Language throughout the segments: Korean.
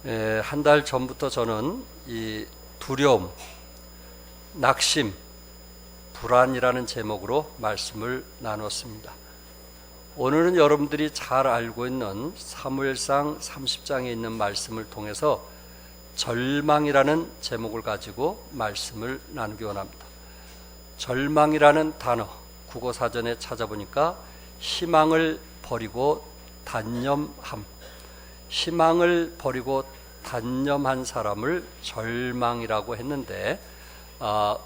한 달 전부터 저는 이 두려움, 낙심, 불안이라는 제목으로 말씀을 나눴습니다. 오늘은 여러분들이 잘 알고 있는 사무엘상 30장에 있는 말씀을 통해서 절망이라는 제목을 가지고 말씀을 나누기 원합니다. 절망이라는 단어, 국어사전에 찾아보니까 희망을 버리고 단념함, 희망을 버리고 단념한 사람을 절망이라고 했는데,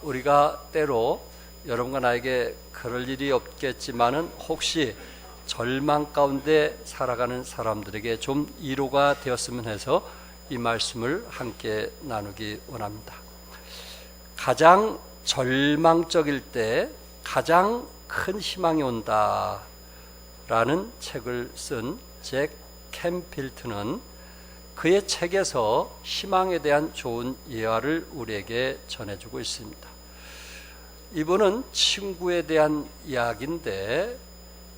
우리가 때로 여러분과 나에게 그럴 일이 없겠지만은 혹시 절망 가운데 살아가는 사람들에게 좀 위로가 되었으면 해서 이 말씀을 함께 나누기 원합니다. 가장 절망적일 때 가장 큰 희망이 온다 라는 책을 쓴 잭 캠필트는 그의 책에서 희망에 대한 좋은 예화를 우리에게 전해주고 있습니다. 이분은 친구에 대한 이야기인데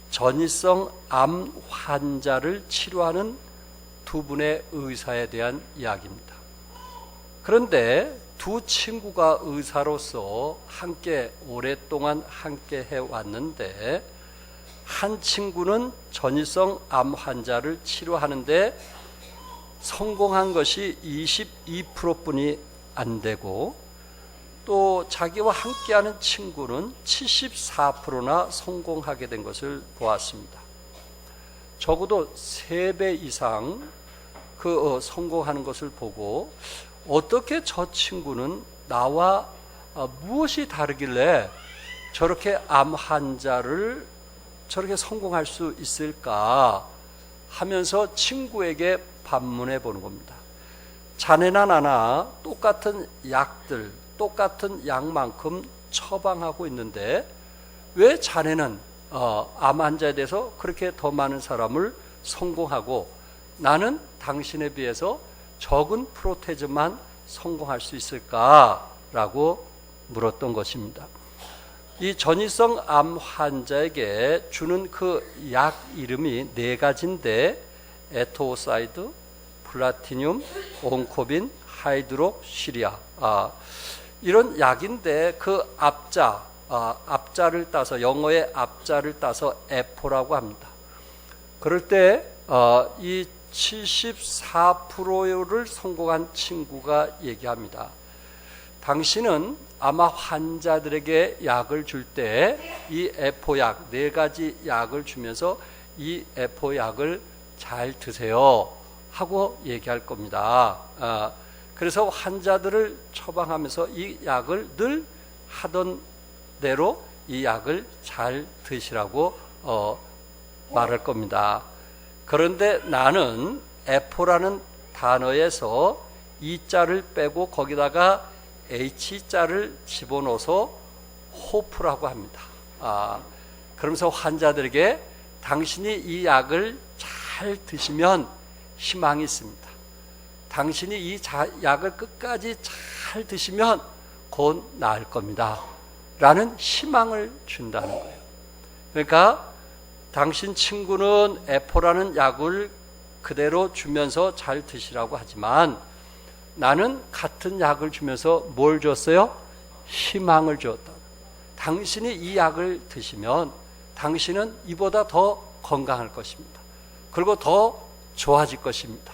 전이성 암 환자를 치료하는 두 분의 의사에 대한 이야기입니다. 그런데 두 친구가 의사로서 함께 오랫동안 함께 해왔는데 한 친구는 전이성 암 환자를 치료하는데 성공한 것이 22%뿐이 안 되고 또 자기와 함께하는 친구는 74%나 성공하게 된 것을 보았습니다. 적어도 3배 이상 성공하는 것을 보고 어떻게 저 친구는 나와 무엇이 다르길래 저렇게 암 환자를 저렇게 성공할 수 있을까 하면서 친구에게 반문해 보는 겁니다. 자네나 나나 똑같은 약들, 똑같은 약만큼 처방하고 있는데 왜 자네는 암 환자에 대해서 그렇게 더 많은 사람을 성공하고 나는 당신에 비해서 적은 프로테즈만 성공할 수 있을까라고 물었던 것입니다. 이 전이성 암 환자에게 주는 그 약 이름이 4가지인데 에토사이드, 플라티늄, 온코빈, 하이드록시리아 이런 약인데 그 앞자를 따서 영어의 앞자를 따서 에포라고 합니다. 그럴 때 이 74%를 성공한 친구가 얘기합니다. 당신은 아마 환자들에게 약을 줄 때 이 에포약 4가지 약을 주면서 이 에포약을 잘 드세요 하고 얘기할 겁니다. 그래서 환자들을 처방하면서 이 약을 늘 하던 대로 이 약을 잘 드시라고 말할 겁니다. 그런데 나는 에포라는 단어에서 이자를 빼고 거기다가 H자를 집어넣어서 호프라고 합니다. 그러면서 환자들에게 당신이 이 약을 잘 드시면 희망이 있습니다. 당신이 이 약을 끝까지 잘 드시면 곧 나을 겁니다. 라는 희망을 준다는 거예요. 그러니까 당신 친구는 에포라는 약을 그대로 주면서 잘 드시라고 하지만 나는 같은 약을 주면서 뭘 줬어요? 희망을 줬다. 당신이 이 약을 드시면 당신은 이보다 더 건강할 것입니다. 그리고 더 좋아질 것입니다.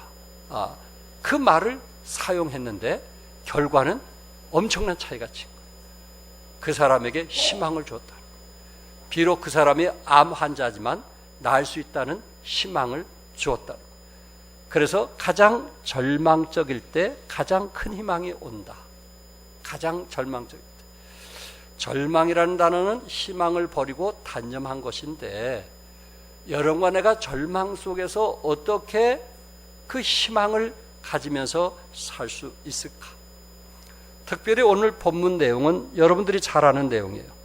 그 말을 사용했는데 결과는 엄청난 차이가 친 거예요. 그 사람에게 희망을 줬다. 비록 그 사람이 암 환자지만 나을 수 있다는 희망을 주었다. 그래서 가장 절망적일 때 가장 큰 희망이 온다. 가장 절망적일 때. 절망이라는 단어는 희망을 버리고 단념한 것인데 여러분과 내가 절망 속에서 어떻게 그 희망을 가지면서 살 수 있을까? 특별히 오늘 본문 내용은 여러분들이 잘 아는 내용이에요.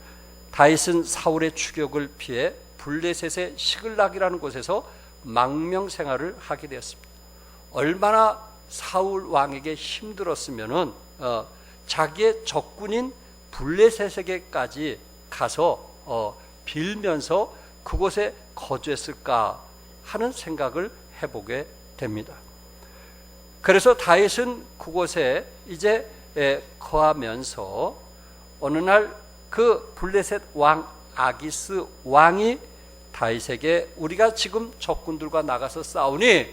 다윗은 사울의 추격을 피해 블레셋의 시글락이라는 곳에서 망명 생활을 하게 되었습니다. 얼마나 사울 왕에게 힘들었으면은 자기의 적군인 블레셋에게까지 가서 빌면서 그곳에 거주했을까 하는 생각을 해보게 됩니다. 그래서 다윗은 그곳에 이제 거하면서 어느 날 그 블레셋 왕 아기스 왕이 다윗에게 우리가 지금 적군들과 나가서 싸우니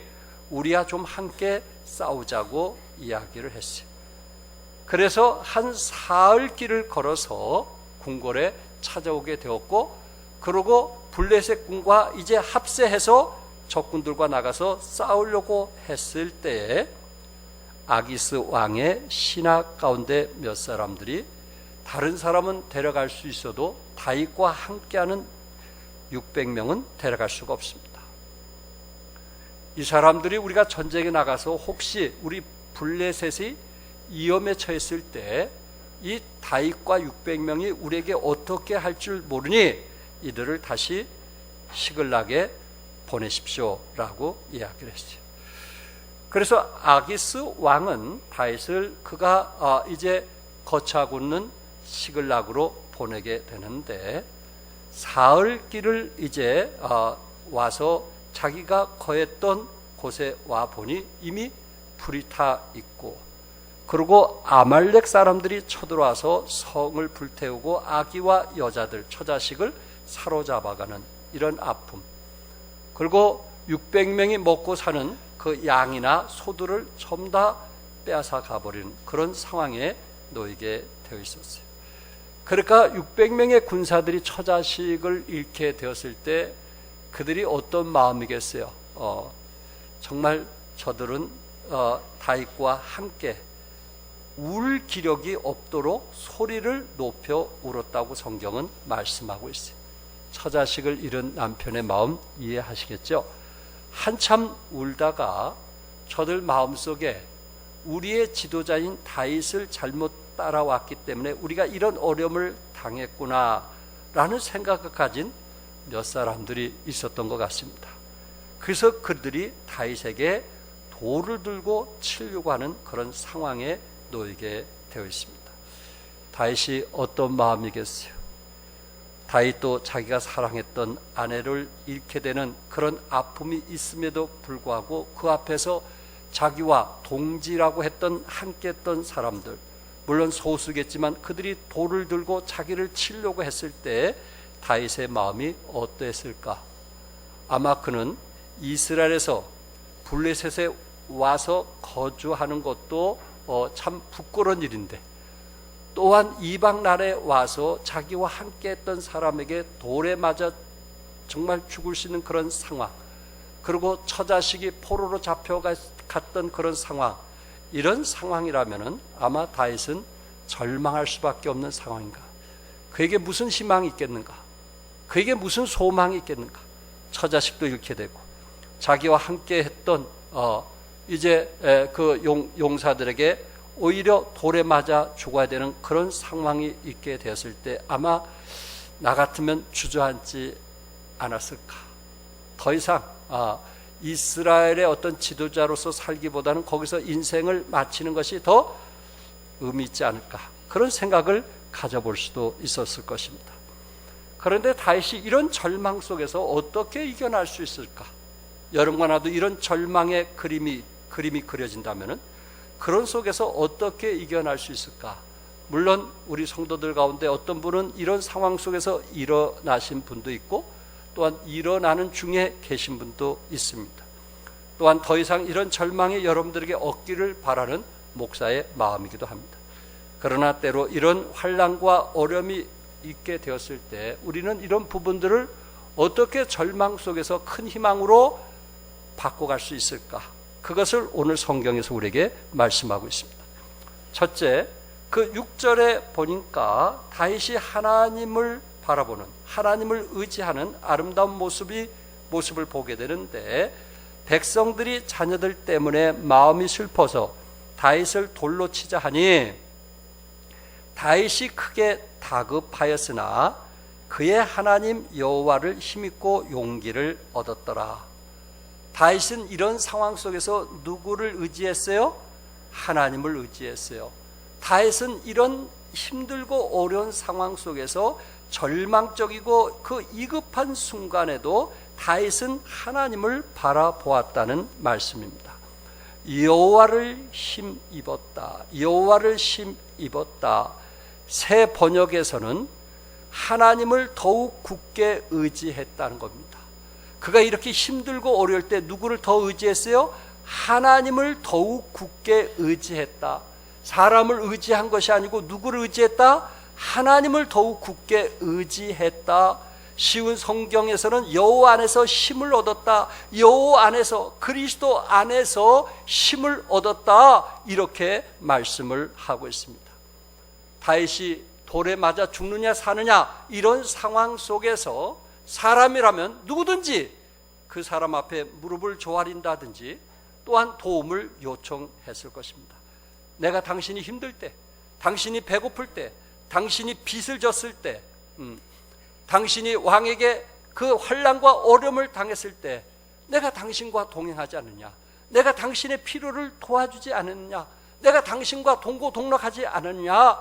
우리야 좀 함께 싸우자고 이야기를 했어요. 그래서 한 사흘 길을 걸어서 궁궐에 찾아오게 되었고, 그리고 블레셋 군과 이제 합세해서 적군들과 나가서 싸우려고 했을 때에 아기스 왕의 신하 가운데 몇 사람들이 다른 사람은 데려갈 수 있어도 다윗과 함께하는 600명은 데려갈 수가 없습니다. 이 사람들이 우리가 전쟁에 나가서 혹시 우리 블레셋이 위험에 처했을 때 이 다윗과 600명이 우리에게 어떻게 할 줄 모르니 이들을 다시 시글락에 보내십시오라고 이야기를 했어요. 그래서 아기스 왕은 다윗을 그가 이제 거처하고 있는 시글락으로 보내게 되는데, 사흘 길을 이제 와서 자기가 거했던 곳에 와 보니 이미 불이 타 있고, 그리고 아말렉 사람들이 쳐들어와서 성을 불태우고 아기와 여자들, 처자식을 사로잡아가는 이런 아픔, 그리고 600명이 먹고 사는 그 양이나 소들을 전부 다 빼앗아 가버리는 그런 상황에 놓이게 되어 있었어요. 그러니까 600명의 군사들이 처자식을 잃게 되었을 때 그들이 어떤 마음이겠어요? 정말 저들은 다윗과 함께 울 기력이 없도록 소리를 높여 울었다고 성경은 말씀하고 있어요. 처자식을 잃은 남편의 마음 이해하시겠죠? 한참 울다가 저들 마음속에 우리의 지도자인 다윗을 잘못 따라왔기 때문에 우리가 이런 어려움을 당했구나 라는 생각을 가진 몇 사람들이 있었던 것 같습니다. 그래서 그들이 다윗에게 돌을 들고 치려고 하는 그런 상황에 놓이게 되어 있습니다. 다윗이 어떤 마음이겠어요? 다윗도 자기가 사랑했던 아내를 잃게 되는 그런 아픔이 있음에도 불구하고 그 앞에서 자기와 동지라고 했던 함께 했던 사람들, 물론 소수겠지만 그들이 돌을 들고 자기를 치려고 했을 때 다윗의 마음이 어땠을까? 아마 그는 이스라엘에서 블레셋에 와서 거주하는 것도 참 부끄러운 일인데, 또한 이방 나라에 와서 자기와 함께 했던 사람에게 돌에 맞아 정말 죽을 수 있는 그런 상황, 그리고 처자식이 포로로 잡혀갔던 그런 상황, 이런 상황이라면 아마 다윗은 절망할 수밖에 없는 상황인가? 그에게 무슨 희망이 있겠는가? 그에게 무슨 소망이 있겠는가? 처자식도 잃게 되고 자기와 함께 했던 이제 그 용사들에게 오히려 돌에 맞아 죽어야 되는 그런 상황이 있게 되었을 때 아마 나 같으면 주저앉지 않았을까? 더 이상 이스라엘의 어떤 지도자로서 살기보다는 거기서 인생을 마치는 것이 더 의미 있지 않을까? 그런 생각을 가져볼 수도 있었을 것입니다. 그런데 다윗이 이런 절망 속에서 어떻게 이겨낼 수 있을까? 여러분과 나도 이런 절망의 그림이 그려진다면 그런 속에서 어떻게 이겨낼 수 있을까? 물론 우리 성도들 가운데 어떤 분은 이런 상황 속에서 일어나신 분도 있고 또한 일어나는 중에 계신 분도 있습니다. 또한 더 이상 이런 절망이 여러분들에게 없기를 바라는 목사의 마음이기도 합니다. 그러나 때로 이런 환난과 어려움이 있게 되었을 때 우리는 이런 부분들을 어떻게 절망 속에서 큰 희망으로 바꿔갈 수 있을까? 그것을 오늘 성경에서 우리에게 말씀하고 있습니다. 첫째, 그 6절에 보니까 다윗이 하나님을 바라보는, 하나님을 의지하는 아름다운 모습을 보게 되는데, 백성들이 자녀들 때문에 마음이 슬퍼서 다윗을 돌로 치자 하니 다윗이 크게 다급하였으나 그의 하나님 여호와를 힘입고 용기를 얻었더라. 다윗은 이런 상황 속에서 누구를 의지했어요? 하나님을 의지했어요. 다윗은 이런 힘들고 어려운 상황 속에서 절망적이고 그 위급한 순간에도 다윗은 하나님을 바라보았다는 말씀입니다. 여호와를 힘입었다. 여호와를 힘입었다. 새 번역에서는 하나님을 더욱 굳게 의지했다는 겁니다. 그가 이렇게 힘들고 어려울 때 누구를 더 의지했어요? 하나님을 더욱 굳게 의지했다. 사람을 의지한 것이 아니고 누구를 의지했다? 하나님을 더욱 굳게 의지했다. 쉬운 성경에서는 여호와 안에서 힘을 얻었다. 여호와 안에서, 그리스도 안에서 힘을 얻었다. 이렇게 말씀을 하고 있습니다. 다윗이 돌에 맞아 죽느냐 사느냐 이런 상황 속에서 사람이라면 누구든지 그 사람 앞에 무릎을 조아린다든지 또한 도움을 요청했을 것입니다. 내가 당신이 힘들 때, 당신이 배고플 때, 당신이 빚을 졌을 때, 당신이 왕에게 그 환난과 어려움을 당했을 때 내가 당신과 동행하지 않느냐, 내가 당신의 필요를 도와주지 않느냐, 내가 당신과 동고동락하지 않느냐,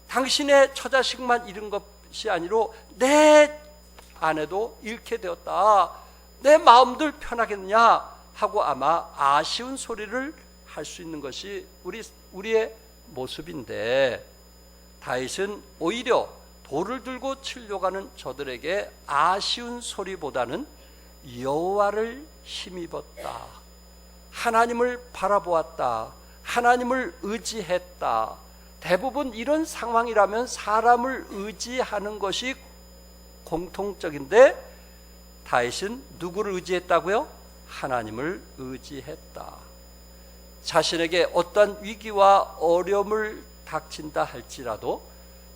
당신의 처자식만 잃은 것이 아니로 내 아내도 잃게 되었다. 내 마음들 편하겠느냐 하고 아마 아쉬운 소리를 할 수 있는 것이 우리의 모습인데, 다윗은 오히려 돌을 들고 치려고 하는 저들에게 아쉬운 소리보다는 여호와를 힘입었다. 하나님을 바라보았다. 하나님을 의지했다. 대부분 이런 상황이라면 사람을 의지하는 것이 공통적인데, 다윗은 누구를 의지했다고요? 하나님을 의지했다. 자신에게 어떤 위기와 어려움을 닥친다 할지라도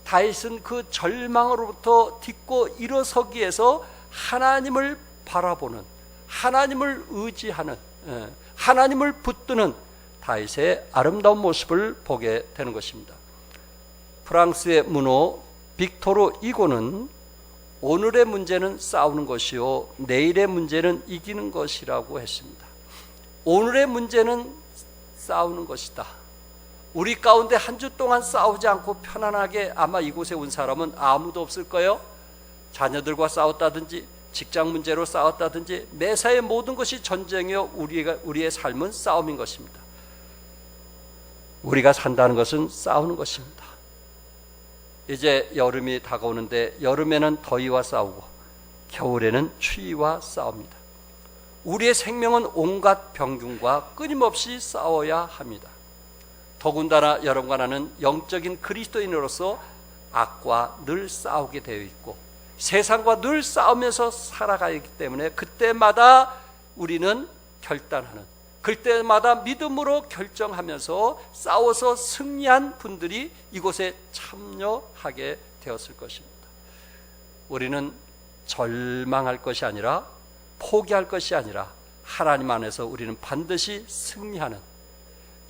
다윗은 그 절망으로부터 딛고 일어서기 위해서 하나님을 바라보는, 하나님을 의지하는, 하나님을 붙드는 다윗의 아름다운 모습을 보게 되는 것입니다. 프랑스의 문호 빅토르 이고는 오늘의 문제는 싸우는 것이요 내일의 문제는 이기는 것이라고 했습니다. 오늘의 문제는 싸우는 것이다. 우리 가운데 한 주 동안 싸우지 않고 편안하게 아마 이곳에 온 사람은 아무도 없을 거예요. 자녀들과 싸웠다든지 직장 문제로 싸웠다든지 매사의 모든 것이 전쟁이요 우리의 삶은 싸움인 것입니다. 우리가 산다는 것은 싸우는 것입니다. 이제 여름이 다가오는데 여름에는 더위와 싸우고 겨울에는 추위와 싸웁니다. 우리의 생명은 온갖 병균과 끊임없이 싸워야 합니다. 더군다나 여러분과 나는 영적인 그리스도인으로서 악과 늘 싸우게 되어 있고 세상과 늘 싸우면서 살아가기 때문에 그때마다 우리는 결단하는, 그때마다 믿음으로 결정하면서 싸워서 승리한 분들이 이곳에 참여하게 되었을 것입니다. 우리는 절망할 것이 아니라, 포기할 것이 아니라 하나님 안에서 우리는 반드시 승리하는,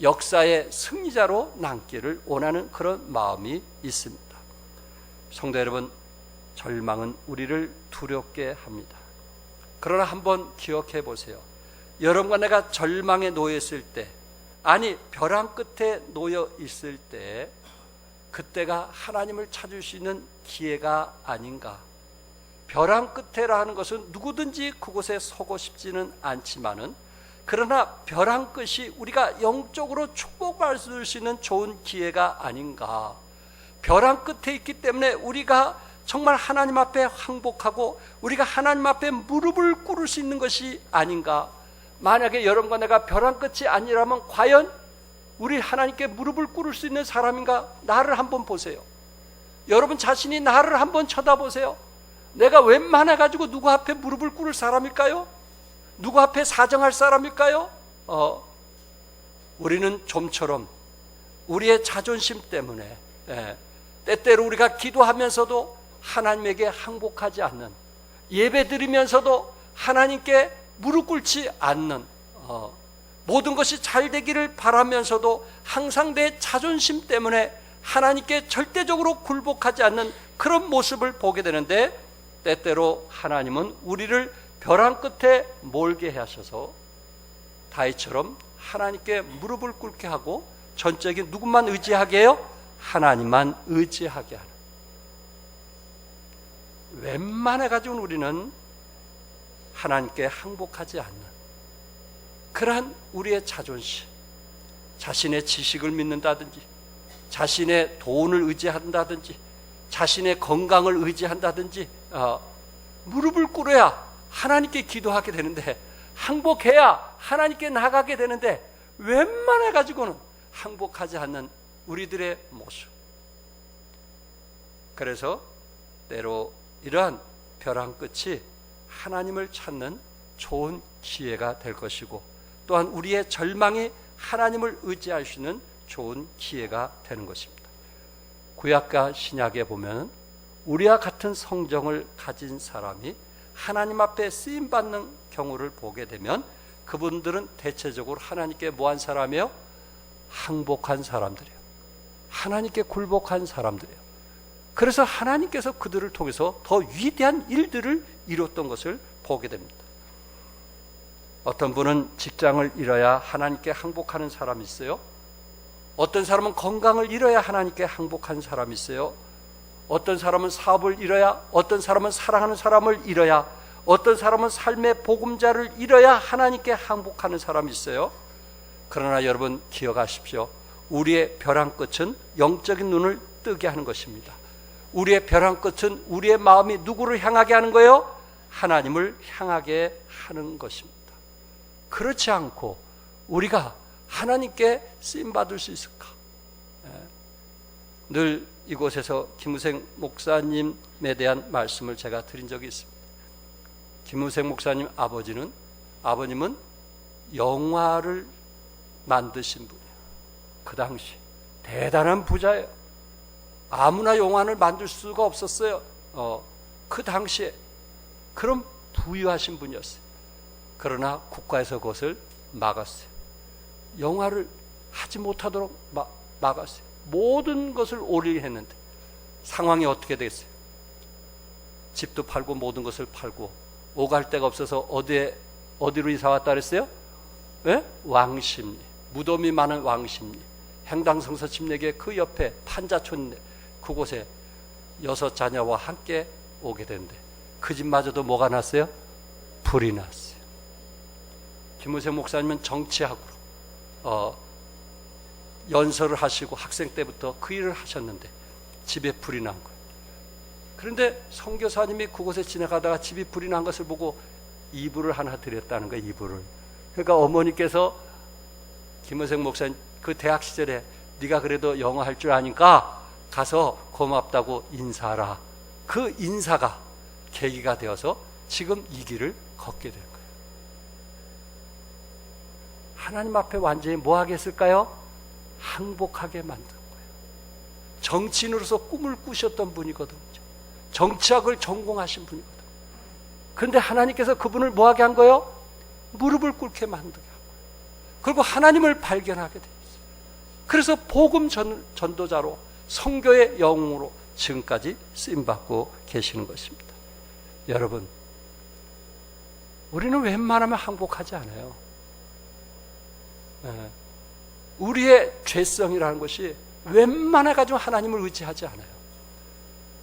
역사의 승리자로 남기를 원하는 그런 마음이 있습니다. 성도 여러분, 절망은 우리를 두렵게 합니다. 그러나 한번 기억해 보세요. 여러분과 내가 절망에 놓여 있을 때, 아니 벼랑 끝에 놓여 있을 때, 그때가 하나님을 찾을 수 있는 기회가 아닌가. 벼랑 끝에라 하는 것은 누구든지 그곳에 서고 싶지는 않지만은, 그러나 벼랑 끝이 우리가 영적으로 축복받을 수 있는 좋은 기회가 아닌가. 벼랑 끝에 있기 때문에 우리가 정말 하나님 앞에 항복하고 우리가 하나님 앞에 무릎을 꿇을 수 있는 것이 아닌가. 만약에 여러분과 내가 벼랑 끝이 아니라면 과연 우리 하나님께 무릎을 꿇을 수 있는 사람인가? 나를 한번 보세요. 여러분 자신이 나를 한번 쳐다보세요. 내가 웬만해 가지고 누구 앞에 무릎을 꿇을 사람일까요? 누구 앞에 사정할 사람일까요? 우리는 좀처럼 우리의 자존심 때문에 때때로 우리가 기도하면서도 하나님에게 항복하지 않는, 예배 드리면서도 하나님께 무릎 꿇지 않는, 모든 것이 잘 되기를 바라면서도 항상 내 자존심 때문에 하나님께 절대적으로 굴복하지 않는 그런 모습을 보게 되는데, 때때로 하나님은 우리를 벼랑 끝에 몰게 하셔서 다윗처럼 하나님께 무릎을 꿇게 하고 전적인 누구만 의지하게 해요? 하나님만 의지하게 하는. 웬만해 가지고는 우리는 하나님께 항복하지 않는, 그러한 우리의 자존심, 자신의 지식을 믿는다든지, 자신의 돈을 의지한다든지, 자신의 건강을 의지한다든지, 무릎을 꿇어야 하나님께 기도하게 되는데, 항복해야 하나님께 나가게 되는데, 웬만해 가지고는 항복하지 않는 우리들의 모습. 그래서 때로 이러한 벼랑 끝이 하나님을 찾는 좋은 기회가 될 것이고, 또한 우리의 절망이 하나님을 의지할 수 있는 좋은 기회가 되는 것입니다. 구약과 신약에 보면 우리와 같은 성정을 가진 사람이 하나님 앞에 쓰임받는 경우를 보게 되면 그분들은 대체적으로 하나님께 뭐한 사람이에요? 항복한 사람들이에요. 하나님께 굴복한 사람들이에요. 그래서 하나님께서 그들을 통해서 더 위대한 일들을 이뤘던 것을 보게 됩니다. 어떤 분은 직장을 잃어야 하나님께 항복하는 사람이 있어요. 어떤 사람은 건강을 잃어야 하나님께 항복하는 사람이 있어요. 어떤 사람은 사업을 잃어야, 어떤 사람은 사랑하는 사람을 잃어야, 어떤 사람은 삶의 복음자를 잃어야 하나님께 항복하는 사람이 있어요. 그러나 여러분 기억하십시오. 우리의 벼랑 끝은 영적인 눈을 뜨게 하는 것입니다. 우리의 벼랑 끝은 우리의 마음이 누구를 향하게 하는 거예요? 하나님을 향하게 하는 것입니다. 그렇지 않고 우리가 하나님께 쓰임받을 수 있을까? 늘 이곳에서 김우생 목사님에 대한 말씀을 제가 드린 적이 있습니다. 김우생 목사님 아버님은 영화를 만드신 분이에요. 그 당시 대단한 부자예요. 아무나 영화를 만들 수가 없었어요. 그 당시에 그런 부유하신 분이었어요. 그러나 국가에서 그것을 막았어요. 영화를 하지 못하도록 막았어요. 모든 것을 올인했는데 상황이 어떻게 되겠어요? 집도 팔고 모든 것을 팔고 오갈 데가 없어서 어디로 이사 왔다 그랬어요? 네? 왕십리, 무덤이 많은 왕십리, 행당성서 침례교회 그 옆에 판자촌 그곳에 6 자녀와 함께 오게 되는데 그 집마저도 뭐가 났어요? 불이 났어요. 김우생 목사님은 정치학으로 연설을 하시고 학생 때부터 그 일을 하셨는데 집에 불이 난 거예요. 그런데 선교사님이 그곳에 지나가다가 집이 불이 난 것을 보고 이불을 하나 드렸다는 거예요. 이불을. 그러니까 어머니께서 김우생 목사님 그 대학 시절에 네가 그래도 영어 할 줄 아니까 가서 고맙다고 인사하라. 그 인사가 계기가 되어서 지금 이 길을 걷게 된 거예요. 하나님 앞에 완전히 뭐 하겠을까요? 항복하게 만든 거예요. 정치인으로서 꿈을 꾸셨던 분이거든요. 정치학을 전공하신 분이거든요. 그런데 하나님께서 그분을 뭐 하게 한 거예요? 무릎을 꿇게 만들게 한 거예요. 그리고 하나님을 발견하게 되었어요. 그래서 복음 전도자로 선교의 영웅으로 지금까지 쓰임받고 계시는 것입니다. 여러분, 우리는 웬만하면 항복하지 않아요. 우리의 죄성이라는 것이 웬만해 가지고 하나님을 의지하지 않아요.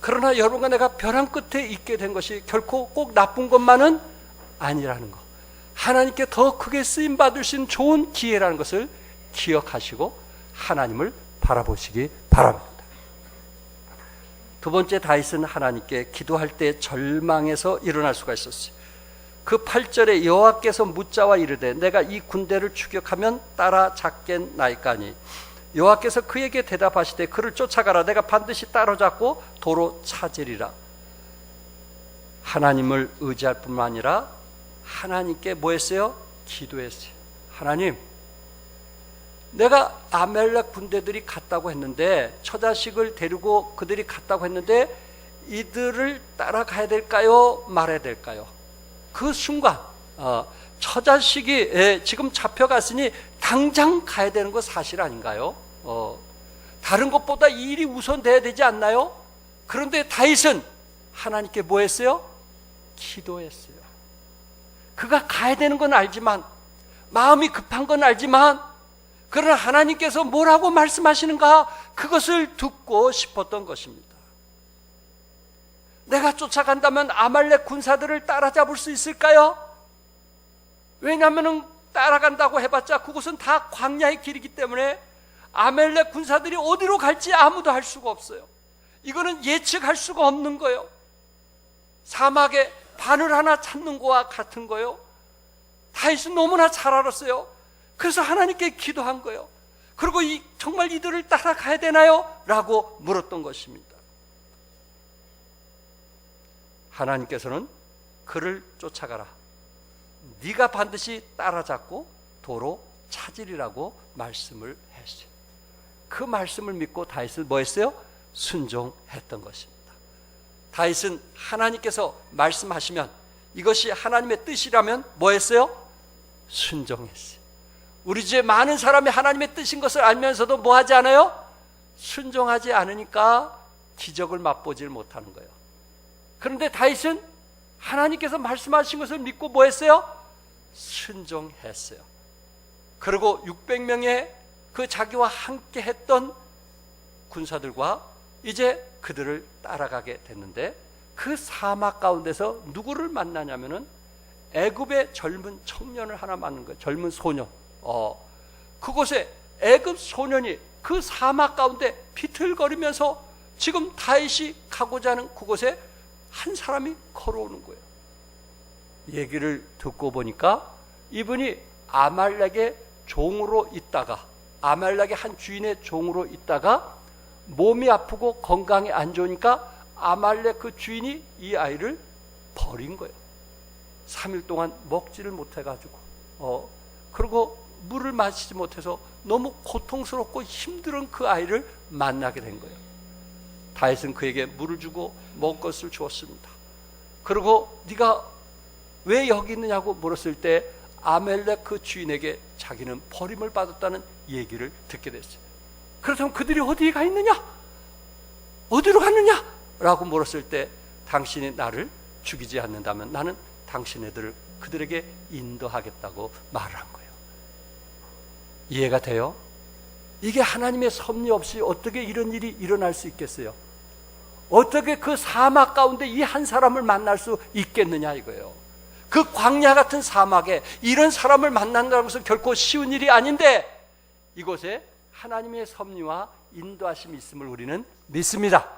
그러나 여러분과 내가 벼랑 끝에 있게 된 것이 결코 꼭 나쁜 것만은 아니라는 것, 하나님께 더 크게 쓰임받을 수 있는 좋은 기회라는 것을 기억하시고 하나님을 바라보시기 바랍니다. 두 번째, 다윗은 하나님께 기도할 때 절망에서 일어날 수가 있었어요. 그 8절에 여호와께서 묻자와 이르되 내가 이 군대를 추격하면 따라잡겠나이까니 여호와께서 그에게 대답하시되 그를 쫓아가라. 내가 반드시 따라잡고 도로 찾으리라. 하나님을 의지할 뿐만 아니라 하나님께 뭐 했어요? 기도했어요. 하나님, 내가 아멜렉 군대들이 갔다고 했는데, 처자식을 데리고 그들이 갔다고 했는데 이들을 따라가야 될까요? 말아야 될까요? 그 순간 처자식이 지금 잡혀갔으니 당장 가야 되는 거 사실 아닌가요? 다른 것보다 이 일이 우선돼야 되지 않나요? 그런데 다윗은 하나님께 뭐 했어요? 기도했어요. 그가 가야 되는 건 알지만, 마음이 급한 건 알지만, 그러나 하나님께서 뭐라고 말씀하시는가, 그것을 듣고 싶었던 것입니다. 내가 쫓아간다면 아말렉 군사들을 따라잡을 수 있을까요? 왜냐하면 따라간다고 해봤자 그곳은 다 광야의 길이기 때문에 아말렉 군사들이 어디로 갈지 아무도 알 수가 없어요. 이거는 예측할 수가 없는 거예요. 사막에 바늘 하나 찾는 거와 같은 거예요. 다윗은 너무나 잘 알았어요. 그래서 하나님께 기도한 거예요. 그리고 정말 이들을 따라가야 되나요? 라고 물었던 것입니다. 하나님께서는 그를 쫓아가라. 네가 반드시 따라잡고 도로 찾으리라고 말씀을 했어요. 그 말씀을 믿고 다윗은 뭐 했어요? 순종했던 것입니다. 다윗은 하나님께서 말씀하시면 이것이 하나님의 뜻이라면 뭐 했어요? 순종했어요. 우리 주에 많은 사람이 하나님의 뜻인 것을 알면서도 뭐 하지 않아요? 순종하지 않으니까 기적을 맛보질 못하는 거예요. 그런데 다윗은 하나님께서 말씀하신 것을 믿고 뭐 했어요? 순종했어요. 그리고 600명의 그 자기와 함께 했던 군사들과 이제 그들을 따라가게 됐는데 그 사막 가운데서 누구를 만나냐면은 애굽의 젊은 청년을 하나 만난 거예요. 젊은 소년. 그곳에 애굽 소년이 그 사막 가운데 비틀거리면서 지금 다윗이 가고자 하는 그곳에 한 사람이 걸어오는 거예요. 얘기를 듣고 보니까 이분이 아말렉의 종으로 있다가 아말렉의 한 주인의 종으로 있다가 몸이 아프고 건강이 안 좋으니까 아말렉 그 주인이 이 아이를 버린 거예요. 3일 동안 먹지를 못해가지고 그리고 물을 마시지 못해서 너무 고통스럽고 힘든 그 아이를 만나게 된 거예요. 다윗은 그에게 물을 주고 먹을 것을 주었습니다. 그리고 네가 왜 여기 있느냐고 물었을 때 아말렉 그 주인에게 자기는 버림을 받았다는 얘기를 듣게 됐어요. 그렇다면 그들이 어디에 가 있느냐? 어디로 갔느냐? 라고 물었을 때 당신이 나를 죽이지 않는다면 나는 당신네들을 그들에게 인도하겠다고 말을 한 거예요. 이해가 돼요? 이게 하나님의 섭리 없이 어떻게 이런 일이 일어날 수 있겠어요? 어떻게 그 사막 가운데 이 한 사람을 만날 수 있겠느냐 이거예요. 그 광야 같은 사막에 이런 사람을 만난다는 것은 결코 쉬운 일이 아닌데 이곳에 하나님의 섭리와 인도하심이 있음을 우리는 믿습니다.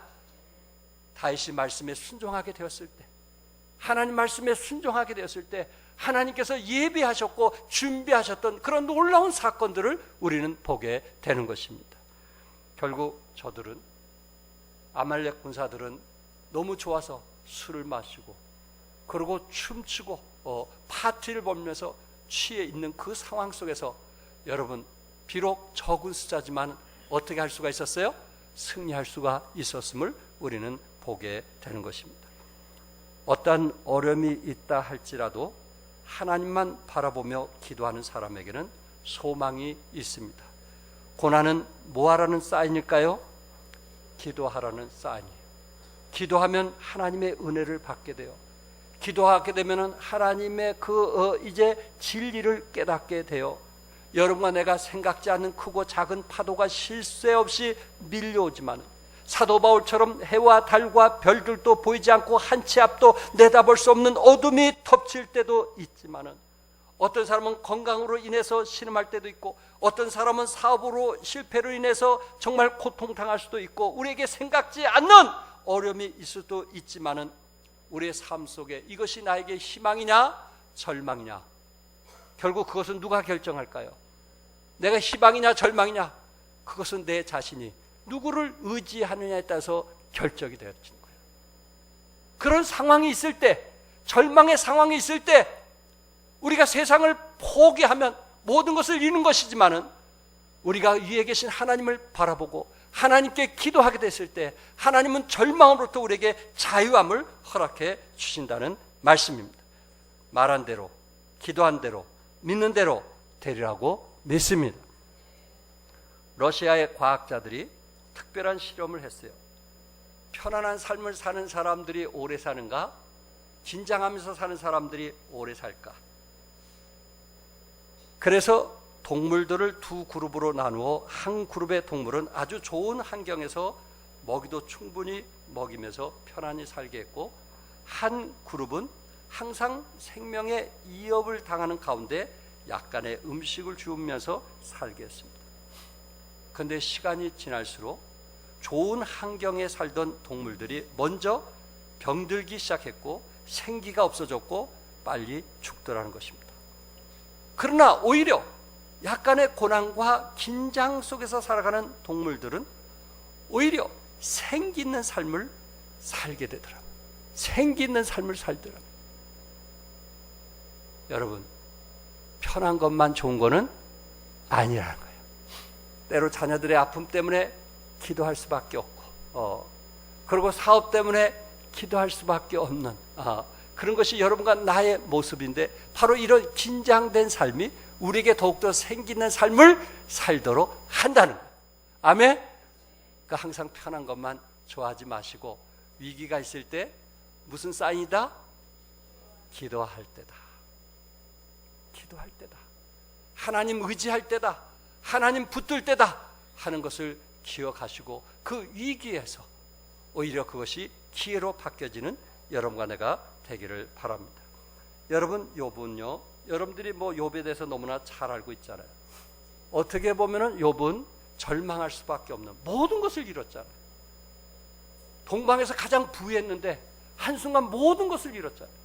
다윗이 말씀에 순종하게 되었을 때, 하나님 말씀에 순종하게 되었을 때 하나님께서 예비하셨고 준비하셨던 그런 놀라운 사건들을 우리는 보게 되는 것입니다. 결국 저들은 아말렉 군사들은 너무 좋아서 술을 마시고 그리고 춤추고 파티를 벌면서 취해 있는 그 상황 속에서 여러분 비록 적은 숫자지만 어떻게 할 수가 있었어요? 승리할 수가 있었음을 우리는 보게 되는 것입니다. 어떠한 어려움이 있다 할지라도 하나님만 바라보며 기도하는 사람에게는 소망이 있습니다. 고난은 뭐하라는 사인일까요? 기도하라는 사인이에요. 기도하면 하나님의 은혜를 받게 돼요. 기도하게 되면 하나님의 이제 진리를 깨닫게 돼요. 여러분과 내가 생각지 않는 크고 작은 파도가 쉴 새 없이 밀려오지만 사도 바울처럼 해와 달과 별들도 보이지 않고 한 치 앞도 내다볼 수 없는 어둠이 덮칠 때도 있지만은 어떤 사람은 건강으로 인해서 신음할 때도 있고 어떤 사람은 사업으로 실패로 인해서 정말 고통당할 수도 있고 우리에게 생각지 않는 어려움이 있을 수도 있지만은 우리의 삶 속에 이것이 나에게 희망이냐 절망이냐 결국 그것은 누가 결정할까요? 내가 희망이냐 절망이냐 그것은 내 자신이 누구를 의지하느냐에 따라서 결정이 되어지는 거예요. 그런 상황이 있을 때 절망의 상황이 있을 때 우리가 세상을 포기하면 모든 것을 잃는 것이지만은 우리가 위에 계신 하나님을 바라보고 하나님께 기도하게 됐을 때 하나님은 절망으로부터 우리에게 자유함을 허락해 주신다는 말씀입니다. 말한 대로 기도한 대로 믿는 대로 되리라고 믿습니다. 러시아의 과학자들이 특별한 실험을 했어요. 편안한 삶을 사는 사람들이 오래 사는가? 긴장하면서 사는 사람들이 오래 살까? 그래서 동물들을 두 그룹으로 나누어 한 그룹의 동물은 아주 좋은 환경에서 먹이도 충분히 먹이면서 편안히 살게 했고 한 그룹은 항상 생명의 위협을 당하는 가운데 약간의 음식을 주면서 살게 했습니다. 그런데 시간이 지날수록 좋은 환경에 살던 동물들이 먼저 병들기 시작했고 생기가 없어졌고 빨리 죽더라는 것입니다. 그러나 오히려 약간의 고난과 긴장 속에서 살아가는 동물들은 오히려 생기 있는 삶을 살게 되더라고요. 생기 있는 삶을 살더라고요. 여러분, 편한 것만 좋은 거는 아니라는 거예요. 때로 자녀들의 아픔 때문에 기도할 수밖에 없고, 그리고 사업 때문에 기도할 수밖에 없는 그런 것이 여러분과 나의 모습인데, 바로 이런 긴장된 삶이 우리에게 더욱더 생기 있는 삶을 살도록 한다는 거예요. 아멘? 그러니까 항상 편한 것만 좋아하지 마시고, 위기가 있을 때 무슨 사인이다? 기도할 때다. 기도할 때다. 하나님 의지할 때다. 하나님 붙들 때다 하는 것을 기억하시고, 그 위기에서 오히려 그것이 기회로 바뀌어지는 여러분과 내가 되기를 바랍니다. 여러분, 욥은요, 여러분들이 욥에 대해서 너무나 잘 알고 있잖아요. 어떻게 보면은 욥은 절망할 수밖에 없는, 모든 것을 잃었잖아요. 동방에서 가장 부유했는데 한순간 모든 것을 잃었잖아요.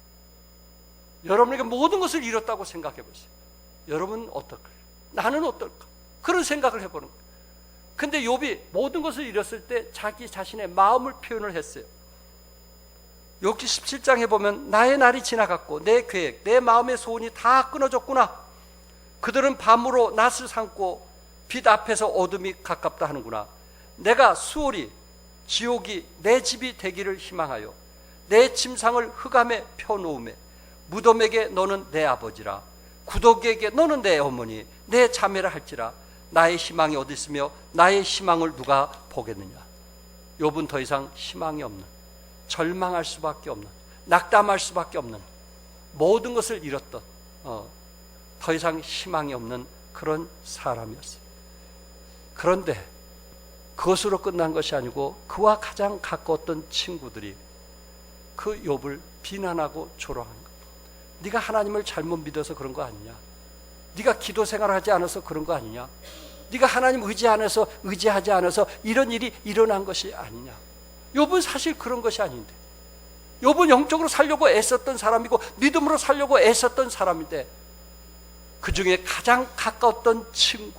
여러분에게 모든 것을 잃었다고 생각해 보세요. 여러분은 어떨까요? 나는 어떨까? 그런 생각을 해보는 거예요. 근데 욥이 모든 것을 잃었을 때 자기 자신의 마음을 표현을 했어요. 욥기 17장에 보면 나의 날이 지나갔고 내 계획, 내 마음의 소원이 다 끊어졌구나. 그들은 밤으로 낫을 삼고 빛 앞에서 어둠이 가깝다 하는구나. 내가 수월이 지옥이 내 집이 되기를 희망하여 내 침상을 흑암에 펴놓음에 무덤에게 너는 내 아버지라 구더기에게 너는 내 어머니 내 자매라 할지라 나의 희망이 어디 있으며 나의 희망을 누가 보겠느냐. 욥은 더 이상 희망이 없는, 절망할 수밖에 없는, 낙담할 수밖에 없는, 모든 것을 잃었던, 더 이상 희망이 없는 그런 사람이었어요. 그런데 그것으로 끝난 것이 아니고 그와 가장 가까웠던 친구들이 그 욥을 비난하고 조롱한 거예요. 네가 하나님을 잘못 믿어서 그런 거 아니냐? 네가 기도 생활하지 않아서 그런 거 아니냐? 네가 하나님 의지하지 않아서 이런 일이 일어난 것이 아니냐? 욥은 사실 그런 것이 아닌데, 욥은 영적으로 살려고 애썼던 사람이고 믿음으로 살려고 애썼던 사람인데, 그 중에 가장 가까웠던 친구,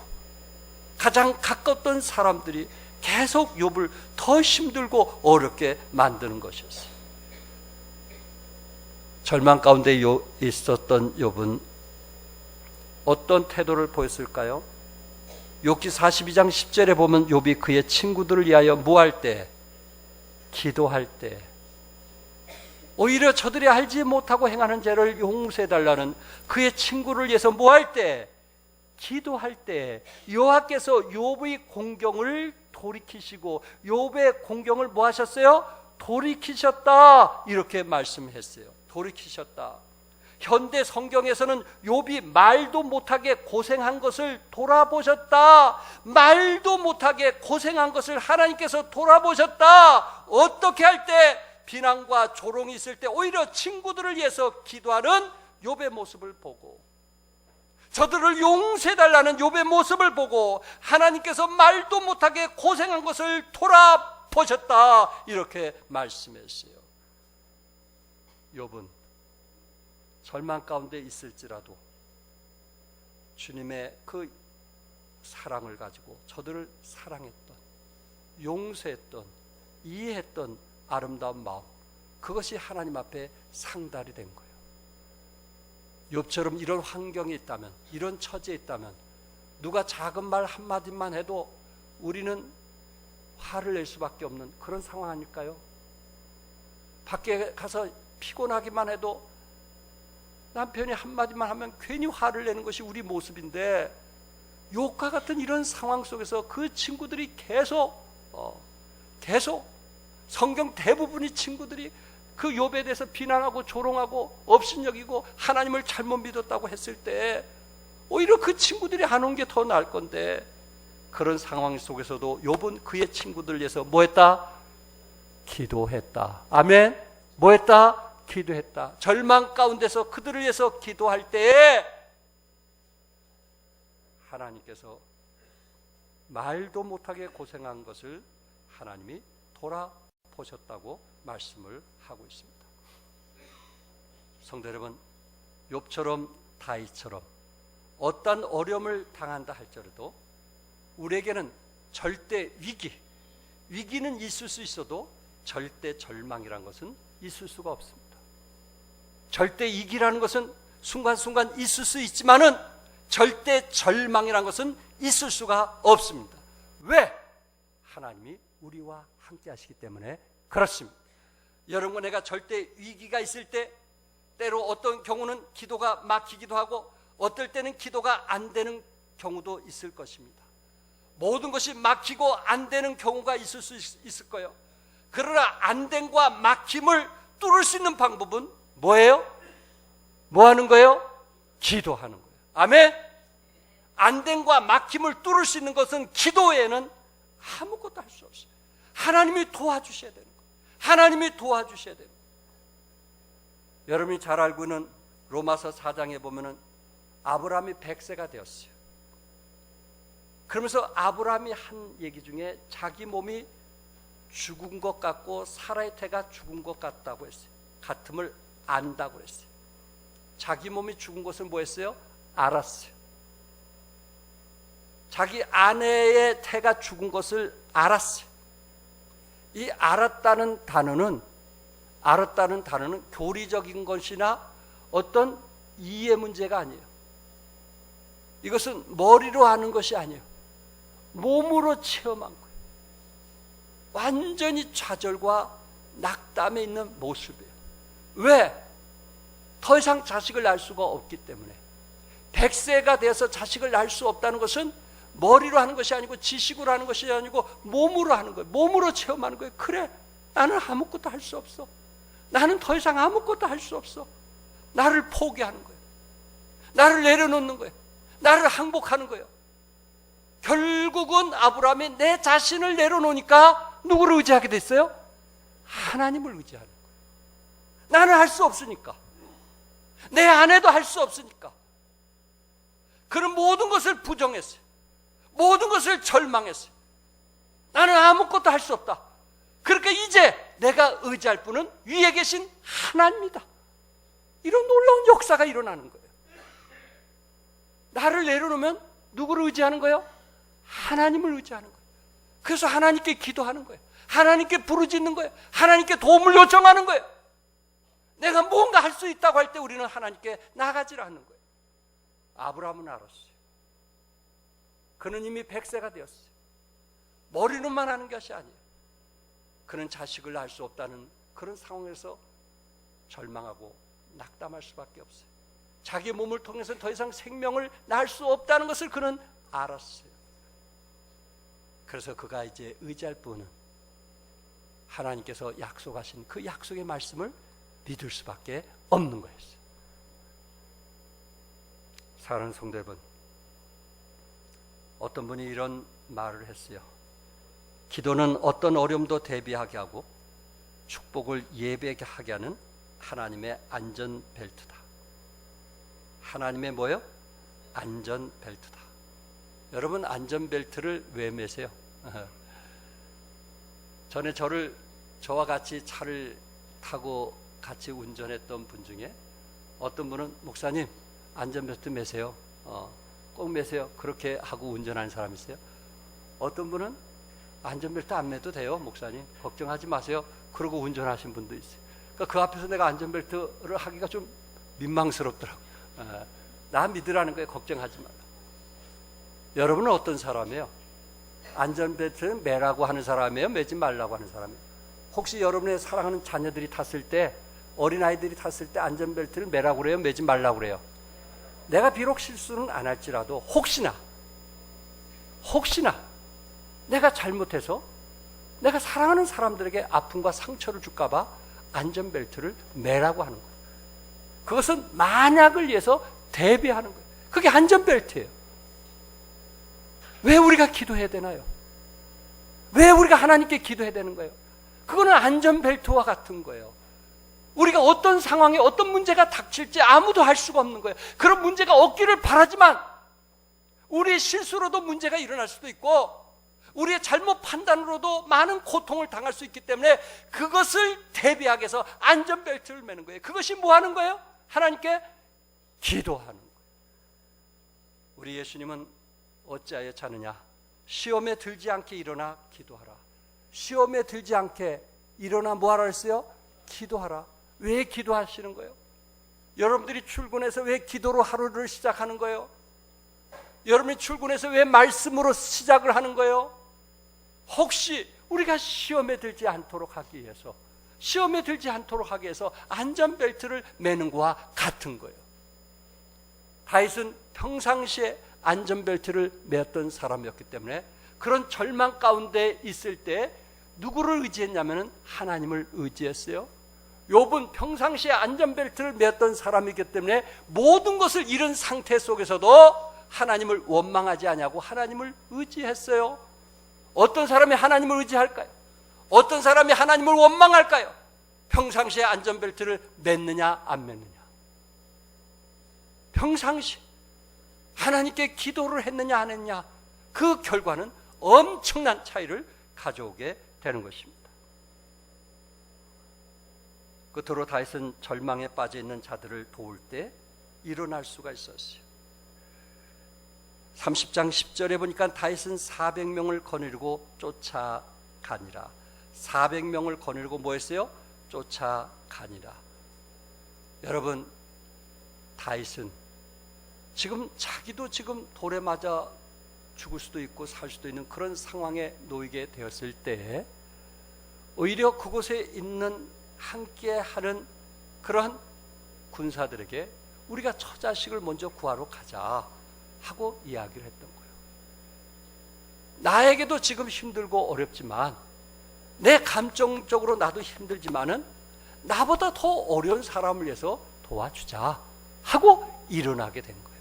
가장 가까웠던 사람들이 계속 욥을 더 힘들고 어렵게 만드는 것이었어요. 절망 가운데 있었던 욥은 어떤 태도를 보였을까요? 욥기 42장 10절에 보면 욥이 그의 친구들을 위하여 뭐할 때? 기도할 때. 오히려 저들이 알지 못하고 행하는 죄를 용서해달라는 그의 친구를 위해서 뭐할 때? 기도할 때. 여호와께서 욥의 공경을 돌이키시고 욥의 공경을 뭐 하셨어요? 돌이키셨다. 이렇게 말씀했어요. 돌이키셨다. 현대 성경에서는 욥이 말도 못하게 고생한 것을 돌아보셨다. 말도 못하게 고생한 것을 하나님께서 돌아보셨다. 어떻게 할 때? 비난과 조롱이 있을 때 오히려 친구들을 위해서 기도하는 욥의 모습을 보고, 저들을 용서해달라는 욥의 모습을 보고 하나님께서 말도 못하게 고생한 것을 돌아보셨다. 이렇게 말씀했어요. 욥은 절망 가운데 있을지라도 주님의 그 사랑을 가지고 저들을 사랑했던, 용서했던, 이해했던 아름다운 마음, 그것이 하나님 앞에 상달이 된 거예요. 욥처럼 이런 환경이 있다면, 이런 처지에 있다면 누가 작은 말 한마디만 해도 우리는 화를 낼 수밖에 없는 그런 상황 아닐까요? 밖에 가서 피곤하기만 해도 남편이 한마디만 하면 괜히 화를 내는 것이 우리 모습인데, 욥과 같은 이런 상황 속에서 그 친구들이 계속 성경 대부분의 친구들이 그 욥에 대해서 비난하고 조롱하고 업신여기고 하나님을 잘못 믿었다고 했을 때 오히려 그 친구들이 안 온 게 더 나을 건데, 그런 상황 속에서도 욥은 그의 친구들을 위해서 뭐 했다? 기도했다. 아멘. 뭐 했다? 기도했다. 절망 가운데서 그들을 위해서 기도할 때에 하나님께서 말도 못하게 고생한 것을 하나님이 돌아보셨다고 말씀을 하고 있습니다. 성도 여러분, 욥처럼 다윗처럼 어떤 어려움을 당한다 할지라도 우리에게는 절대 위기는 있을 수 있어도 절대 절망이라는 것은 있을 수가 없습니다. 절대 위기라는 것은 순간순간 있을 수 있지만은 절대 절망이라는 것은 있을 수가 없습니다. 왜? 하나님이 우리와 함께 하시기 때문에 그렇습니다. 여러분과 내가 절대 위기가 있을 때 때로 어떤 경우는 기도가 막히기도 하고 어떨 때는 기도가 안 되는 경우도 있을 것입니다. 모든 것이 막히고 안 되는 경우가 있을 수 있을 거예요. 그러나 안됨과 막힘을 뚫을 수 있는 방법은 뭐예요? 뭐 하는 거예요? 기도하는 거예요. 아멘? 안됨과 막힘을 뚫을 수 있는 것은 기도 외에는 아무것도 할 수 없어요. 하나님이 도와주셔야 되는 거예요. 하나님이 도와주셔야 되는 거예요. 여러분이 잘 알고 있는 로마서 4장에 보면은 아브라함이 100세가 되었어요. 그러면서 아브라함이 한 얘기 중에 자기 몸이 죽은 것 같고 사라의 태가 죽은 것 같다고 했어요. 같음을 안다고 했어요. 자기 몸이 죽은 것을 뭐 했어요? 알았어요. 자기 아내의 태가 죽은 것을 알았어요. 이 알았다는 단어는 교리적인 것이나 어떤 이해 문제가 아니에요. 이것은 머리로 아는 것이 아니에요. 몸으로 체험한 거예요. 완전히 좌절과 낙담에 있는 모습이에요. 왜? 더 이상 자식을 낳을 수가 없기 때문에. 100세가 돼서 자식을 낳을 수 없다는 것은 머리로 하는 것이 아니고 지식으로 하는 것이 아니고 몸으로 하는 거예요. 몸으로 체험하는 거예요. 그래, 나는 아무것도 할 수 없어. 나는 더 이상 아무것도 할 수 없어. 나를 포기하는 거예요. 나를 내려놓는 거예요. 나를 항복하는 거예요. 결국은 아브라함이 내 자신을 내려놓으니까 누구를 의지하게 됐어요? 하나님을 의지하는 거예요. 나는 할 수 없으니까. 내 아내도 할 수 없으니까. 그는 모든 것을 부정했어요. 모든 것을 절망했어요. 나는 아무것도 할 수 없다. 그러니까 이제 내가 의지할 분은 위에 계신 하나님이다. 이런 놀라운 역사가 일어나는 거예요. 나를 내려놓으면 누구를 의지하는 거예요? 하나님을 의지하는 거예요. 그래서 하나님께 기도하는 거예요. 하나님께 부르짖는 거예요. 하나님께 도움을 요청하는 거예요. 내가 뭔가 할 수 있다고 할 때 우리는 하나님께 나가지를 않는 거예요. 아브라함은 알았어요. 그는 이미 100세가 되었어요. 머리로만 하는 것이 아니에요. 그는 자식을 낳을 수 없다는 그런 상황에서 절망하고 낙담할 수밖에 없어요. 자기 몸을 통해서 더 이상 생명을 낳을 수 없다는 것을 그는 알았어요. 그래서 그가 이제 의지할 분은 하나님께서 약속하신 그 약속의 말씀을 믿을 수밖에 없는 거였어요. 사랑하는 성도 여러분, 어떤 분이 이런 말을 했어요. 기도는 어떤 어려움도 대비하게 하고 축복을 예배하게 하는 하나님의 안전벨트다. 하나님의 뭐요? 안전벨트다. 여러분, 안전벨트를 왜 매세요? 전에 저와 같이 차를 타고 같이 운전했던 분 중에 어떤 분은 목사님 안전벨트 매세요. 꼭 매세요. 그렇게 하고 운전하는 사람이 있어요. 어떤 분은 안전벨트 안 매도 돼요. 목사님 걱정하지 마세요. 그러고 운전하신 분도 있어요. 그러니까 그 앞에서 내가 안전벨트를 하기가 좀 민망스럽더라고요. 나 믿으라는 거예요. 걱정하지 말라. 여러분은 어떤 사람이에요? 안전벨트는 매라고 하는 사람이에요? 매지 말라고 하는 사람이에요? 혹시 여러분의 사랑하는 자녀들이 탔을 때, 어린아이들이 탔을 때 안전벨트를 매라고 그래요? 매지 말라고 그래요? 내가 비록 실수는 안 할지라도 혹시나 내가 잘못해서 내가 사랑하는 사람들에게 아픔과 상처를 줄까 봐 안전벨트를 매라고 하는 거예요. 그것은 만약을 위해서 대비하는 거예요. 그게 안전벨트예요. 왜 우리가 기도해야 되나요? 왜 우리가 하나님께 기도해야 되는 거예요? 그거는 안전벨트와 같은 거예요. 우리가 어떤 상황에 어떤 문제가 닥칠지 아무도 알 수가 없는 거예요. 그런 문제가 없기를 바라지만 우리의 실수로도 문제가 일어날 수도 있고 우리의 잘못 판단으로도 많은 고통을 당할 수 있기 때문에 그것을 대비하기 위해서 안전벨트를 매는 거예요. 그것이 뭐 하는 거예요? 하나님께 기도하는 거예요. 우리 예수님은 어찌하여 자느냐? 시험에 들지 않게 일어나 기도하라. 시험에 들지 않게 일어나 뭐 하라 했어요? 기도하라. 왜 기도하시는 거예요? 여러분들이 출근해서 왜 기도로 하루를 시작하는 거예요? 여러분이 출근해서 왜 말씀으로 시작을 하는 거예요? 혹시 우리가 시험에 들지 않도록 하기 위해서, 시험에 들지 않도록 하기 위해서 안전벨트를 매는 것과 같은 거예요. 다윗은 평상시에 안전벨트를 매었던 사람이었기 때문에 그런 절망 가운데 있을 때 누구를 의지했냐면 하나님을 의지했어요. 욥은 평상시에 안전벨트를 매었던 사람이기 때문에 모든 것을 잃은 상태 속에서도 하나님을 원망하지 않냐고 하나님을 의지했어요. 어떤 사람이 하나님을 의지할까요? 어떤 사람이 하나님을 원망할까요? 평상시에 안전벨트를 맸느냐 안 맸느냐. 평상시 하나님께 기도를 했느냐 안 했느냐, 그 결과는 엄청난 차이를 가져오게 되는 것입니다. 끝으로 다윗은 절망에 빠져 있는 자들을 도울 때 일어날 수가 있었어요. 30장 10절에 보니까 다윗은 400명을 거느리고 쫓아가니라. 400명을 거느리고 뭐 했어요? 쫓아가니라. 여러분, 다윗은 지금 자기도 지금 돌에 맞아 죽을 수도 있고 살 수도 있는 그런 상황에 놓이게 되었을 때 오히려 그곳에 있는 함께 하는 그런 군사들에게 우리가 처자식을 먼저 구하러 가자 하고 이야기를 했던 거예요. 나에게도 지금 힘들고 어렵지만, 내 감정적으로 나도 힘들지만은 나보다 더 어려운 사람을 위해서 도와주자 하고 일어나게 된 거예요.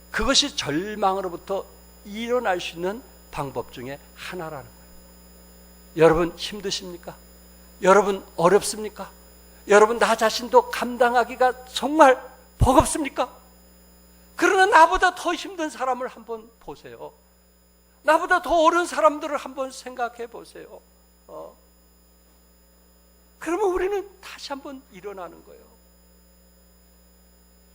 그것이 절망으로부터 일어날 수 있는 방법 중에 하나라는 거예요. 여러분 힘드십니까? 여러분 어렵습니까? 여러분 나 자신도 감당하기가 정말 버겁습니까? 그러나 나보다 더 힘든 사람을 한번 보세요. 나보다 더 어려운 사람들을 한번 생각해 보세요. 그러면 우리는 다시 한번 일어나는 거예요.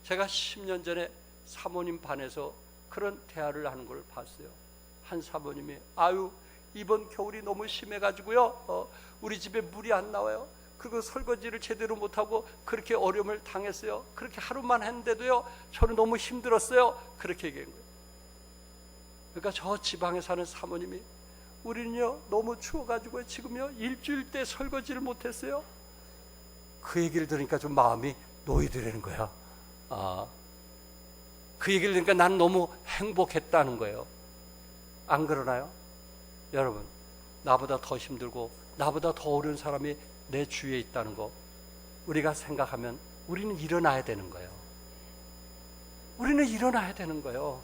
제가 10년 전에 사모님 반에서 그런 대화를 하는 걸 봤어요. 한 사모님이 아유 이번 겨울이 너무 심해가지고요 우리 집에 물이 안 나와요. 그리고 설거지를 제대로 못하고 그렇게 어려움을 당했어요. 그렇게 하루만 했는데도요 저는 너무 힘들었어요. 그렇게 얘기한 거예요. 그러니까 저 지방에 사는 사모님이 우리는요 너무 추워가지고 지금요 일주일 때 설거지를 못했어요. 그 얘기를 들으니까 좀 마음이 놓이더라는 거야. 그 얘기를 들으니까 난 너무 행복했다는 거예요. 안 그러나요? 여러분, 나보다 더 힘들고 나보다 더 어려운 사람이 내 주위에 있다는 거 우리가 생각하면 우리는 일어나야 되는 거예요. 우리는 일어나야 되는 거예요.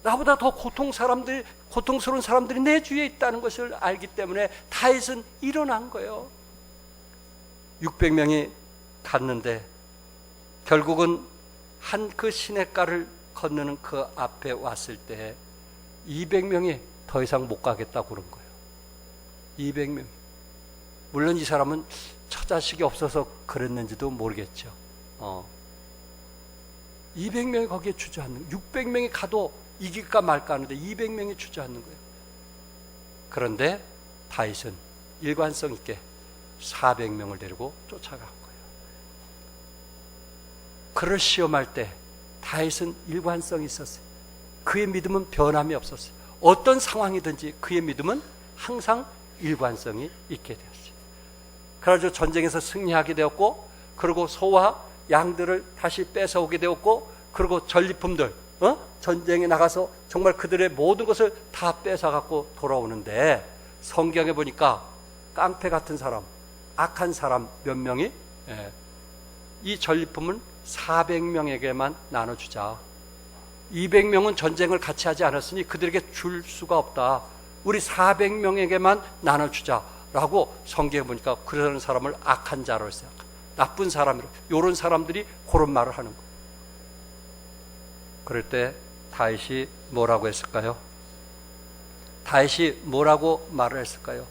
나보다 더 고통스러운 사람들이 내 주위에 있다는 것을 알기 때문에 다윗은 일어난 거예요. 600명이 갔는데 결국은 한 그 시냇가를 건너는 그 앞에 왔을 때 200명이 더 이상 못 가겠다고 그런 거예요. 200명. 물론 이 사람은 처자식이 없어서 그랬는지도 모르겠죠. 200명이 거기에 주저앉는 거예요. 600명이 가도 이길까 말까 하는데 200명이 주저앉는 거예요. 그런데 다윗은 일관성 있게 400명을 데리고 쫓아간 거예요. 그를 시험할 때 다윗은 일관성이 있었어요. 그의 믿음은 변함이 없었어요. 어떤 상황이든지 그의 믿음은 항상 일관성이 있게 되었어요. 그래서 전쟁에서 승리하게 되었고, 그리고 소와 양들을 다시 뺏어오게 되었고, 그리고 전리품들 전쟁에 나가서 정말 그들의 모든 것을 다 뺏어갖고 돌아오는데, 성경에 보니까 깡패 같은 사람, 악한 사람 몇 명이 이 전리품을 400명에게만 나눠주자. 200명은 전쟁을 같이 하지 않았으니 그들에게 줄 수가 없다. 우리 400명에게만 나눠주자라고 성경에 보니까 그런 사람을 악한 자로 생각합니다. 나쁜 사람이라. 이런 사람들이 그런 말을 하는 거예요. 그럴 때 다윗이 뭐라고 했을까요? 다윗이 뭐라고 말을 했을까요?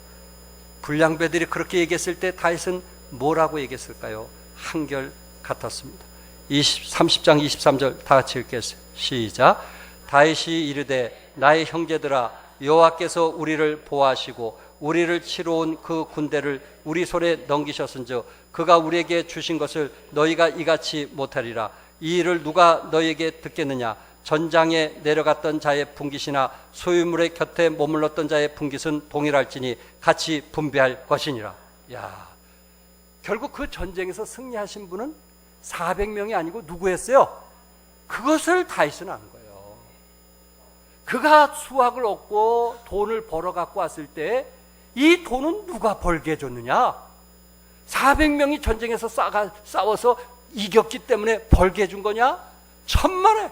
불량배들이 그렇게 얘기했을 때 다윗은 뭐라고 얘기했을까요? 한결 같았습니다. 30장 23절 다 같이 읽겠어요. 시작. 다윗이 이르되 나의 형제들아 여호와께서 우리를 보호하시고 우리를 치러 온 그 군대를 우리 손에 넘기셨은즉 그가 우리에게 주신 것을 너희가 이같이 못하리라. 이 일을 누가 너희에게 듣겠느냐? 전장에 내려갔던 자의 분깃이나 소유물의 곁에 머물렀던 자의 분깃은 동일할지니 같이 분배할 것이니라. 야, 결국 그 전쟁에서 승리하신 분은 400명이 아니고 누구였어요? 그것을 다윗은 아는 거예요. 그가 수확을 얻고 돈을 벌어 갖고 왔을 때 이 돈은 누가 벌게 해줬느냐? 400명이 전쟁에서 싸워서 이겼기 때문에 벌게 해준 거냐? 천만에.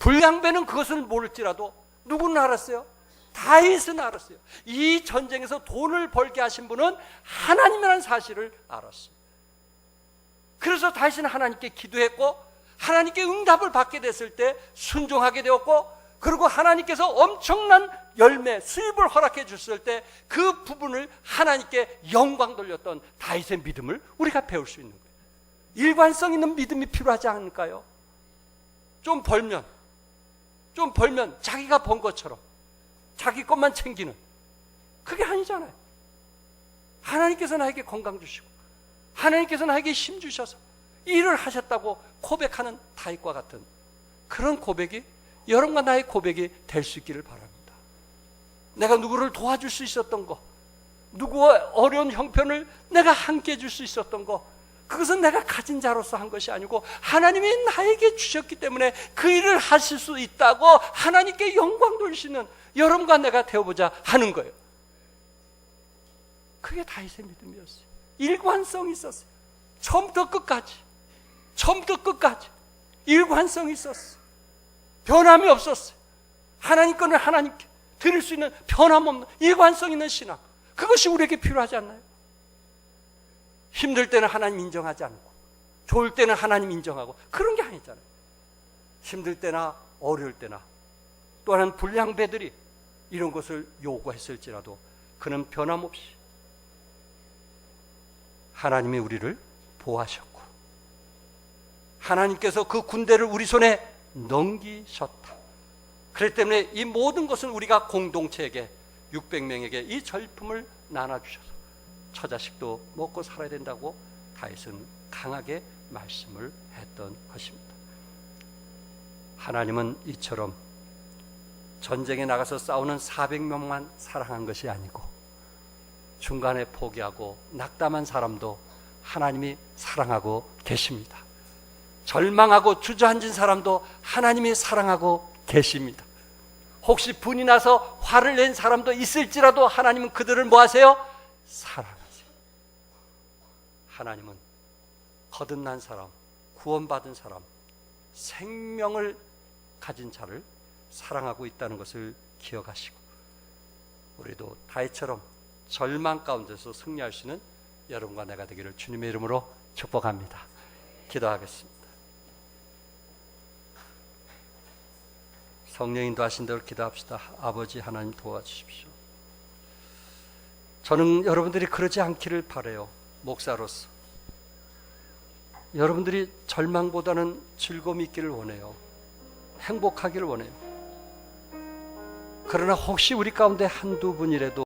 불량배는 그것을 모를지라도 누구는 알았어요? 다윗은 알았어요. 이 전쟁에서 돈을 벌게 하신 분은 하나님이라는 사실을 알았어요. 그래서 다윗은 하나님께 기도했고 하나님께 응답을 받게 됐을 때 순종하게 되었고, 그리고 하나님께서 엄청난 열매, 수입을 허락해 줬을 때 그 부분을 하나님께 영광 돌렸던 다윗의 믿음을 우리가 배울 수 있는 거예요. 일관성 있는 믿음이 필요하지 않을까요? 좀 벌면 자기가 번 것처럼 자기 것만 챙기는, 그게 아니잖아요. 하나님께서 나에게 건강 주시고 하나님께서 나에게 힘 주셔서 일을 하셨다고 고백하는 다윗과 같은 그런 고백이 여러분과 나의 고백이 될 수 있기를 바랍니다. 내가 누구를 도와줄 수 있었던 거, 누구의 어려운 형편을 내가 함께 해줄 수 있었던 거, 그것은 내가 가진 자로서 한 것이 아니고 하나님이 나에게 주셨기 때문에 그 일을 하실 수 있다고 하나님께 영광 돌리시는 여러분과 내가 되어보자 하는 거예요. 그게 다윗의 믿음이었어요. 일관성이 있었어요. 처음부터 끝까지 일관성이 있었어요. 변함이 없었어요. 하나님 거는 하나님께 드릴 수 있는 변함없는 일관성 있는 신앙, 그것이 우리에게 필요하지 않나요? 힘들 때는 하나님 인정하지 않고 좋을 때는 하나님 인정하고 그런 게 아니잖아요. 힘들 때나 어려울 때나 또한 불량배들이 이런 것을 요구했을지라도 그는 변함없이 하나님이 우리를 보호하셨고 하나님께서 그 군대를 우리 손에 넘기셨다. 그렇기 때문에 이 모든 것은 우리가 공동체에게 600명에게 이 절품을 나눠주셔서 처자식도 먹고 살아야 된다고 다윗은 강하게 말씀을 했던 것입니다. 하나님은 이처럼 전쟁에 나가서 싸우는 400명만 사랑한 것이 아니고 중간에 포기하고 낙담한 사람도 하나님이 사랑하고 계십니다. 절망하고 주저앉은 사람도 하나님이 사랑하고 계십니다. 혹시 분이 나서 화를 낸 사람도 있을지라도 하나님은 그들을 뭐 하세요? 사랑하세요. 하나님은 거듭난 사람, 구원받은 사람, 생명을 가진 자를 사랑하고 있다는 것을 기억하시고 우리도 다윗처럼 절망 가운데서 승리할 수 있는 여러분과 내가 되기를 주님의 이름으로 축복합니다. 기도하겠습니다. 성령 인도하신 대로 기도합시다. 아버지 하나님 도와주십시오. 저는 여러분들이 그러지 않기를 바라요. 목사로서 여러분들이 절망보다는 즐거움이 있기를 원해요. 행복하기를 원해요. 그러나 혹시 우리 가운데 한두 분이라도